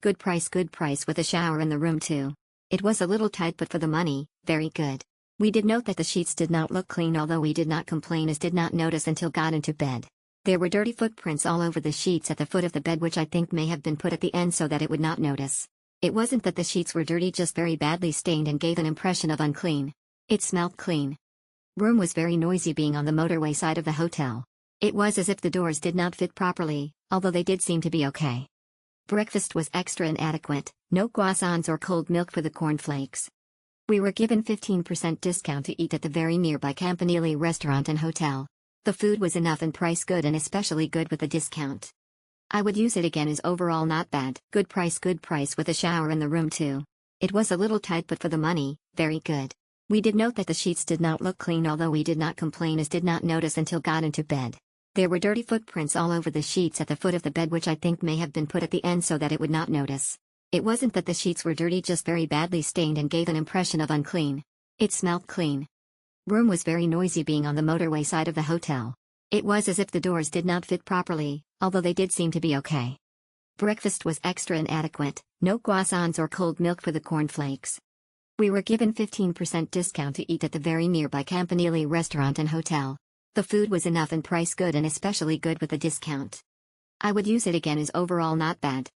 Good price with a shower in the room too. It was a little tight but for the money, very good. We did note that the sheets did not look clean, although we did not complain as did not notice until got into bed. There were dirty footprints all over the sheets at the foot of the bed, which I think may have been put at the end so that it would not notice. It wasn't that the sheets were dirty, just very badly stained and gave an impression of unclean. It smelled clean. Room was very noisy, being on the motorway side of the hotel. It was as if the doors did not fit properly, although they did seem to be okay. Breakfast was extra inadequate, no croissants or cold milk for the cornflakes. We were given 15% discount to eat at the very nearby Campanile restaurant and hotel. The food was enough and price good, and especially good with the discount. I would use it again, as overall not bad. Good price with a shower in the room too. It was a little tight but for the money, very good. We did note that the sheets did not look clean, although we did not complain as did not notice until got into bed. There were dirty footprints all over the sheets at the foot of the bed, which I think may have been put at the end so that it would not notice. It wasn't that the sheets were dirty, just very badly stained and gave an impression of unclean. It smelled clean. Room was very noisy, being on the motorway side of the hotel. It was as if the doors did not fit properly, although they did seem to be okay. Breakfast was extra inadequate, no croissants or cold milk for the cornflakes. We were given 15% discount to eat at the very nearby Campanile restaurant and hotel. The food was enough and price good, and especially good with the discount. I would use it again, as overall not bad.